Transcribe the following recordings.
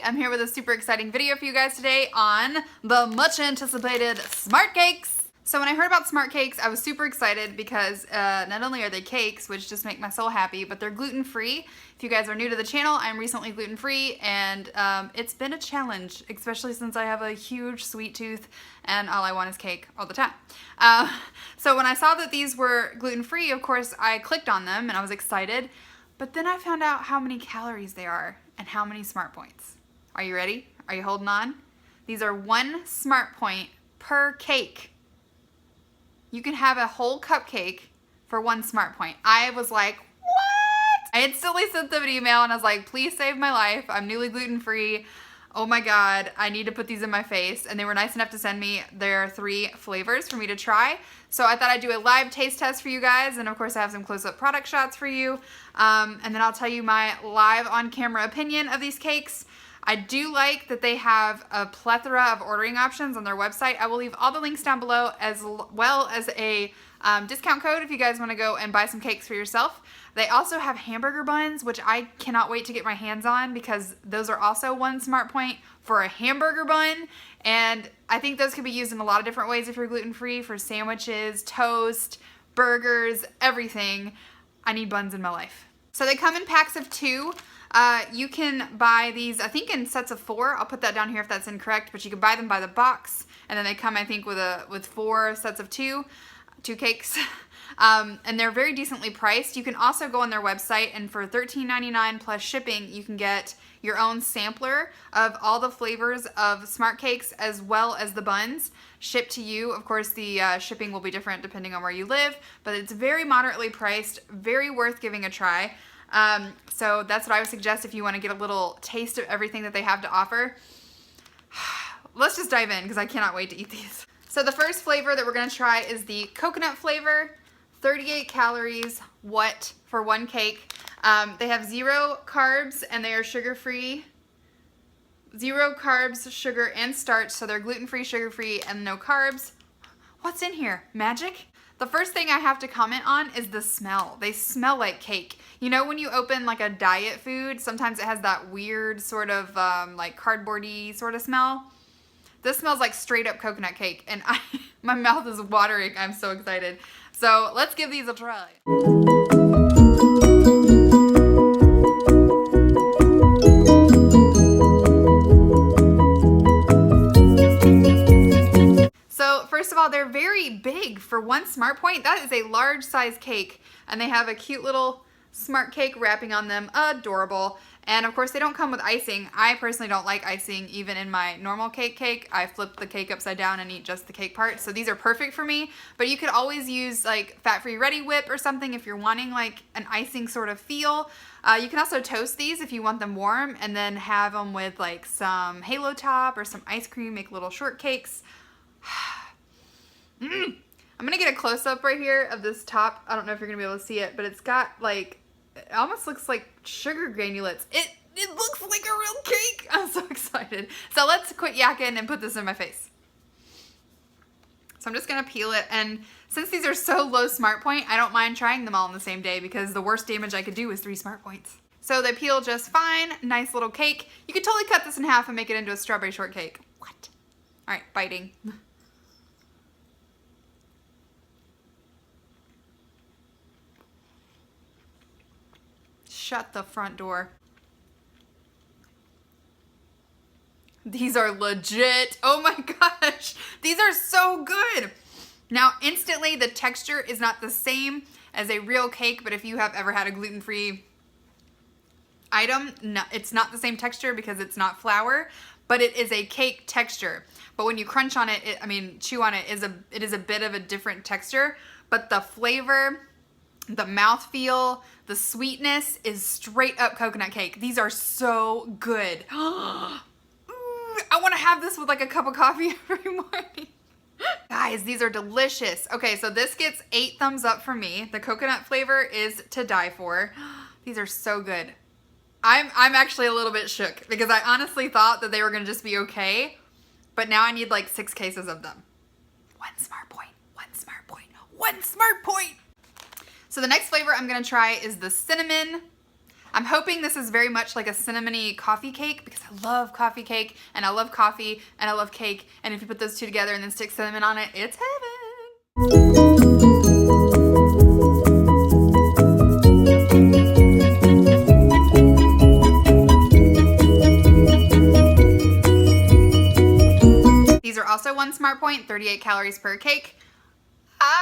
I'm here with a super exciting video for you guys today on the much anticipated Smartcakes. So when I heard about Smartcakes, I was super excited because not only are they cakes, which just make my soul happy, but they're gluten-free. If you guys are new to the channel, I'm recently gluten-free, and it's been a challenge, especially since I have a huge sweet tooth and all I want is cake all the time. So when I saw that these were gluten-free, of course, I clicked on them and I was excited, but then I found out how many calories they are and how many smart points. Are you ready? Are you holding on? These are 1 smart point per cake. You can have a whole cupcake for 1 smart point. I was like, what? I instantly sent them an email and I was like, please save my life. I'm newly gluten-free. Oh my God, I need to put these in my face. And they were nice enough to send me their 3 flavors for me to try. So I thought I'd do a live taste test for you guys. And of course I have some close-up product shots for you. And then I'll tell you my live on-camera opinion of these cakes. I do like that they have a plethora of ordering options on their website. I will leave all the links down below, as well as a discount code if you guys want to go and buy some cakes for yourself. They also have hamburger buns, which I cannot wait to get my hands on because those are also 1 smart point for a hamburger bun. And I think those could be used in a lot of different ways if you're gluten-free, for sandwiches, toast, burgers, everything. I need buns in my life. So they come in packs of 2. You can buy these, I think, in sets of 4. I'll put that down here if that's incorrect, but you can buy them by the box, and then they come, I think, with 4 sets of 2 cakes. And they're very decently priced. You can also go on their website, and for $13.99 plus shipping, you can get your own sampler of all the flavors of Smartcakes as well as the buns shipped to you. Of course, the shipping will be different depending on where you live, but it's very moderately priced, very worth giving a try. So that's what I would suggest if you want to get a little taste of everything that they have to offer. Let's just dive in because I cannot wait to eat these. So the first flavor that we're going to try is the coconut flavor. 38 calories, what, for 1 cake. They have 0 carbs and they are sugar-free. 0 carbs, sugar, and starch, so they're gluten-free, sugar-free, and no carbs. What's in here? Magic? The first thing I have to comment on is the smell. They smell like cake. You know when you open like a diet food, sometimes it has that weird sort of like cardboardy sort of smell. This smells like straight up coconut cake, and my mouth is watering. I'm so excited. So let's give these a try. So first of all, they're very big for 1 smart point. That is a large size cake, and they have a cute little smart cake wrapping on them. Adorable. And of course they don't come with icing. I personally don't like icing even in my normal cake. I flip the cake upside down and eat just the cake part. So these are perfect for me, but you could always use like fat-free Ready Whip or something if you're wanting like an icing sort of feel. You can also toast these if you want them warm, and then have them with like some Halo Top or some ice cream, make little shortcakes. I'm gonna get a close-up right here of this top. I don't know if you're gonna be able to see it, but it's got like, it almost looks like sugar granulates. It looks like a real cake. I'm so excited. So let's quit yakking and put this in my face. So I'm just gonna peel it, and since these are so low smart point, I don't mind trying them all on the same day because the worst damage I could do is 3 smart points. So they peel just fine. Nice little cake. You could totally cut this in half and make it into a strawberry shortcake. What? All right, biting. Shut the front door. These are legit. Oh my gosh. These are so good. Now, instantly, the texture is not the same as a real cake, but if you have ever had a gluten-free item, no, it's not the same texture because it's not flour, but it is a cake texture. But when you crunch on it, chew on it, it is a bit of a different texture, but the flavor, the mouthfeel, the sweetness is straight up coconut cake. These are so good. Ooh, I want to have this with like a cup of coffee every morning. Guys, these are delicious. Okay, so this gets 8 thumbs up from me. The coconut flavor is to die for. These are so good. I'm actually a little bit shook because I honestly thought that they were gonna just be okay, but now I need like 6 cases of them. One smart point, one smart point, one smart point. So the next flavor I'm gonna try is the cinnamon. I'm hoping this is very much like a cinnamony coffee cake because I love coffee cake and I love coffee and I love cake. And if you put those two together and then stick cinnamon on it, it's heaven. These are also one smart point, 38 calories per cake. Ah,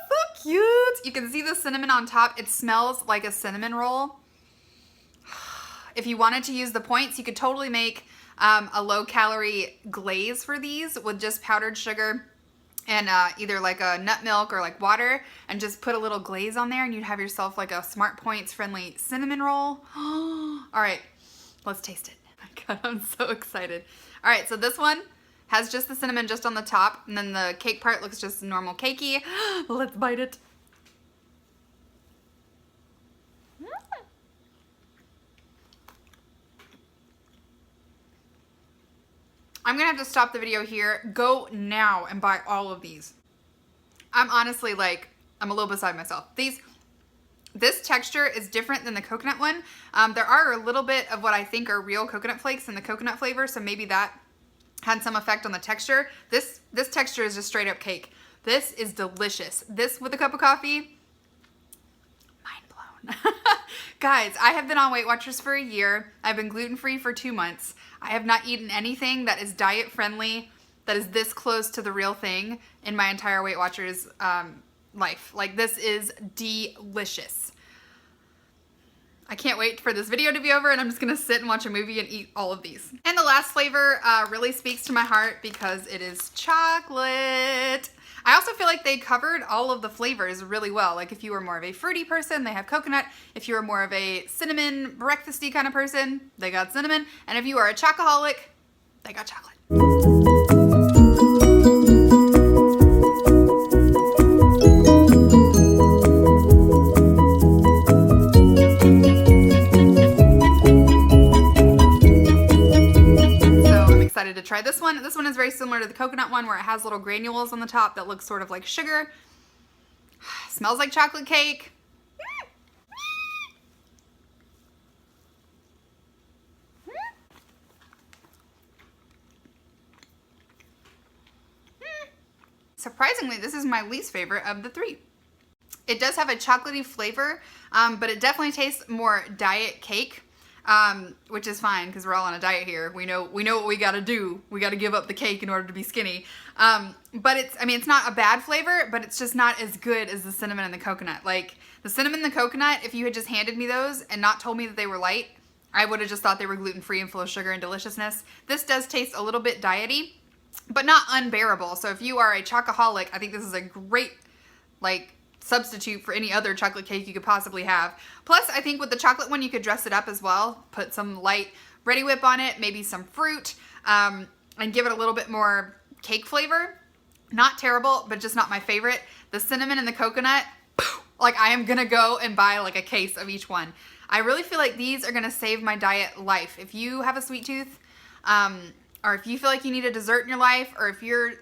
so cute. You can see the cinnamon on top. It smells like a cinnamon roll. If you wanted to use the points, you could totally make a low-calorie glaze for these with just powdered sugar and either like a nut milk or like water and just put a little glaze on there and you'd have yourself like a Smart Points friendly cinnamon roll. All right, let's taste it. Oh my God, I'm so excited. All right, so this one has just the cinnamon just on the top and then the cake part looks just normal cakey. Let's bite it. I'm gonna have to stop the video here. Go now and buy all of these. I'm honestly like, I'm a little beside myself. This texture is different than the coconut one. There are a little bit of what I think are real coconut flakes in the coconut flavor, so maybe that had some effect on the texture. This texture is just straight up cake. This is delicious. This with a cup of coffee, mind blown. Guys, I have been on Weight Watchers for a year. I've been gluten-free for 2 months. I have not eaten anything that is diet friendly, that is this close to the real thing in my entire Weight Watchers life. Like, this is delicious. I can't wait for this video to be over and I'm just gonna sit and watch a movie and eat all of these. And the last flavor really speaks to my heart because it is chocolate. I also feel like they covered all of the flavors really well. Like if you were more of a fruity person, they have coconut. If you were more of a cinnamon breakfasty kind of person, they got cinnamon. And if you are a chocoholic, they got chocolate. To try this one. This one is very similar to the coconut one where it has little granules on the top that look sort of like sugar. Smells like chocolate cake. Surprisingly, this is my least favorite of the 3. It does have a chocolatey flavor, but it definitely tastes more diet cake. Which is fine because we're all on a diet here. We know what we gotta do. We gotta give up the cake in order to be skinny. But it's not a bad flavor, but it's just not as good as the cinnamon and the coconut. Like the cinnamon and the coconut, if you had just handed me those and not told me that they were light, I would have just thought they were gluten-free and full of sugar and deliciousness. This does taste a little bit diety, but not unbearable. So if you are a chocoholic, I think this is a great, like, substitute for any other chocolate cake you could possibly have. Plus, I think with the chocolate one, you could dress it up as well. Put some light Ready Whip on it, maybe some fruit, and give it a little bit more cake flavor. Not terrible, but just not my favorite. The cinnamon and the coconut, like I am gonna go and buy like a case of each one. I really feel like these are gonna save my diet life. If you have a sweet tooth, or if you feel like you need a dessert in your life, or if you're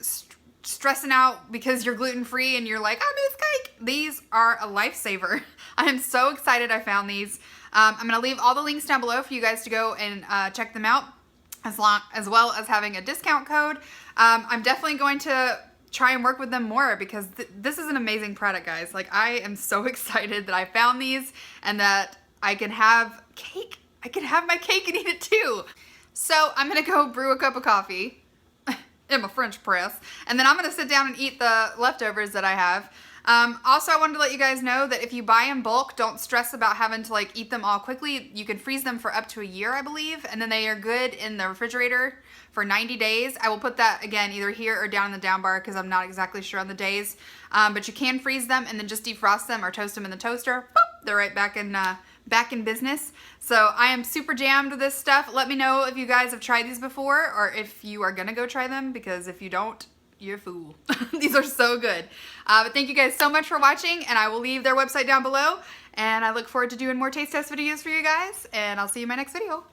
stressing out because you're gluten-free and you're like, I miss cake, these are a lifesaver. I am so excited I found these. I'm gonna leave all the links down below for you guys to go and check them out, as well as having a discount code. I'm definitely going to try and work with them more because this is an amazing product, guys. Like, I am so excited that I found these and that I can have cake. I can have my cake and eat it too. So I'm gonna go brew a cup of coffee in my French press, and then I'm gonna sit down and eat the leftovers that I have. Also, I wanted to let you guys know that if you buy in bulk, don't stress about having to like eat them all quickly. You can freeze them for up to a year, I believe, and then they are good in the refrigerator for 90 days. I will put that again either here or down in the down bar because I'm not exactly sure on the days. But you can freeze them and then just defrost them or toast them in the toaster. Boop, they're right back in back in business. So I am super jammed with this stuff. Let me know if you guys have tried these before or if you are gonna go try them, because if you don't, you're a fool. These are so good. But thank you guys so much for watching, and I will leave their website down below, and I look forward to doing more taste test videos for you guys, and I'll see you in my next video.